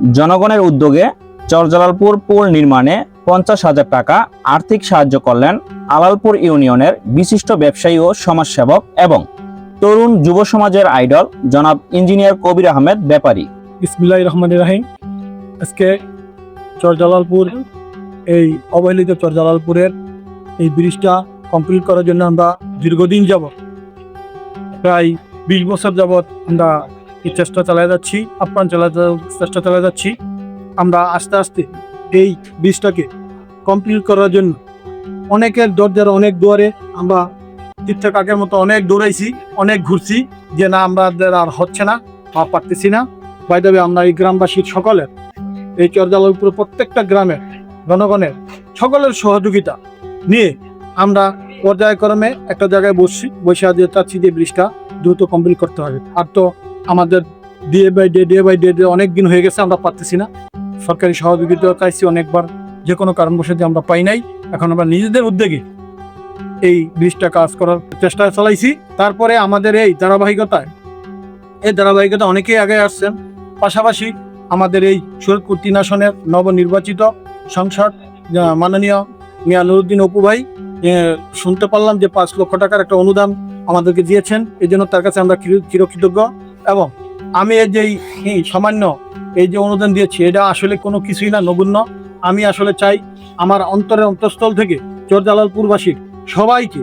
জনগণের উদ্যোগে চরজালালপুর পুল নির্মাণে 50,000 টাকা আর্থিক সাহায্য করলেন আলালপুর ইউনিয়নের বিশিষ্ট ব্যবসায়ী ও সমাজসেবক এবং তরুণ যুব সমাজের আইডল জনাব ইঞ্জিনিয়ার কবির আহমেদ ব্যাপারী। বিসমিল্লাহির রহমানির রহিম। আজকে চরজালালপুর এই অবহেলিত চরজালালপুরের এই ব্রিজটা কমপ্লিট করার জন্য আমরা দীর্ঘদিন যাবৎ প্রায় 20 বছর যাবৎ আমরা এই চেষ্টা চালিয়ে যাচ্ছি, আপ্রাণ চেষ্টা চালিয়ে যাচ্ছি। আমরা আস্তে আস্তে এই ব্রিজটাকে কমপ্লিট করার জন্য অনেকের দরজার অনেক দুয়ারে আমরা তীর্থ কাকের মতো অনেক দৌড়াইছি, অনেক ঘুরছি, যে না আমাদের আর হচ্ছে না বা পারতেছি না। বাইরে আমরা এই গ্রামবাসীর সকলের, এই চরজালালপুরের প্রত্যেকটা গ্রামের জনগণের সকলের সহযোগিতা নিয়ে আমরা পর্যায়ক্রমে একটা জায়গায় বসে চাচ্ছি যে ব্রিজটা দ্রুত কমপ্লিট করতে হবে। আর তো আমাদের ডে বাই ডে অনেক দিন হয়ে গেছে, আমরা পারতেছি না। সরকারি সহযোগিতা চাইছি অনেকবার, যে কোনো কারণবশত আমরা পাই নাই। এখন আমরা নিজেদের উদ্যোগে এই ব্রিজটা কাজ করার চেষ্টা চালাইছি। তারপরে আমাদের এই ধারাবাহিকতা অনেকেই আগে আসছেন। পাশাপাশি আমাদের এই শরীয়তপুর 3 আসনের নবনির্বাচিত সংসদ মাননীয় মিয়া নুরুদ্দিন অপু ভাই শুনতে পারলাম যে 5 লক্ষ টাকার একটা অনুদান আমাদেরকে দিয়েছেন। এই জন্য তার কাছে আমরা চিরকৃতজ্ঞ। এবং আমি এই যে সামান্য এই যে অনুদান দিয়েছি, এটা আসলে কোনো কিছুই না, নগণ্য। আমি আসলে চাই আমার অন্তরের অন্তঃস্থল থেকে চরজালালপুরবাসীর সবাইকে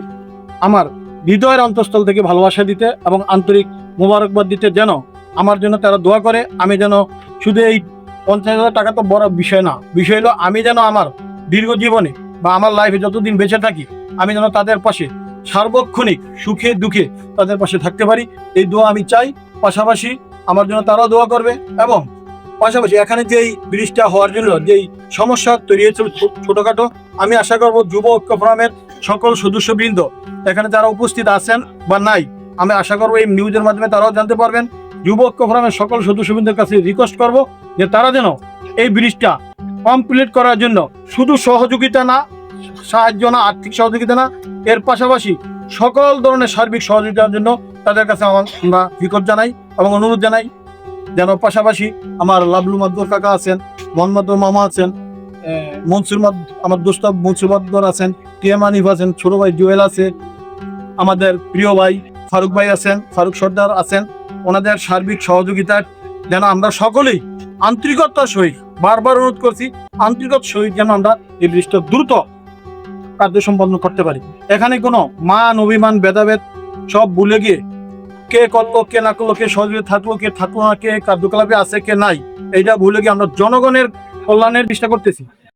আমার হৃদয়ের অন্তঃস্থল থেকে ভালোবাসা দিতে এবং আন্তরিক মোবারকবাদ দিতে, যেন আমার জন্য তারা দোয়া করে। আমি যেন শুধু এই 50,000 টাকা তো বড় বিষয় না, বিষয় হলো আমি যেন আমার দীর্ঘ জীবনে বা আমার লাইফে যতদিন বেঁচে থাকি, আমি যেন তাদের পাশে সার্বক্ষণিক সুখে দুঃখে তাদের পাশে থাকতে পারি। এই দোয়া আমি চাই। পাশাপাশি আমার জন্য তারাও দোয়া করবে। এবং পাশাপাশি এখানে যেই ব্রিজটা হওয়ার জন্য যেই সমস্যা তৈরি হয়েছিল ছোটখাটো, আমি আশা করব যুব ঐক্য ফোরামের সকল সদস্যবৃন্দ এখানে যারা উপস্থিত আছেন বা নাই, আমি আশা করবো এই নিউজের মাধ্যমে তারাও জানতে পারবেন। যুব ঐক্য ফোরামের সকল সদস্যবৃন্দের কাছে রিকোয়েস্ট করব যে তারা যেন এই ব্রিজটা কমপ্লিট করার জন্য শুধু সহযোগিতা না, সাহায্য না, আর্থিক সহযোগিতা না, এর পাশাপাশি সকল ধরনের সার্বিক সহযোগিতার জন্য তাদের কাছে আমরা রিকোয়েস্ট জানাই এবং অনুরোধ জানাই। যেন পাশাপাশি আমার লাবলু মাদ্দর কাকা আছেন, মোহাম্মদ মামা আছেন, আমার দোস্ত মনসুর মাদ্দর আছেন, টিএম আনিফ আছেন, ছোট ভাই জুয়েল আছে, আমাদের প্রিয় ভাই ফারুক ভাই আছেন, ফারুক সর্দার আছেন। ওনাদের সার্বিক সহযোগিতার যেন আমরা সকলেই আন্তরিকতার সহিত, বারবার অনুরোধ করছি, আন্তরিকতার সহিত যেন আমরা এই ব্রিজটা দ্রুত কার্য সম্পন্ন করতে পারি। এখানে কোনো মান অভিমান ভেদাভেদ সব ভুলে গিয়ে কে করলো কে না করলো, কে সহযোগিতা থাকলো কে থাকলো না, কে কার্যকলাপে আছে কে নাই, এইটা ভুলে গিয়ে আমরা জনগণের কল্যাণের চেষ্টা করতেছি।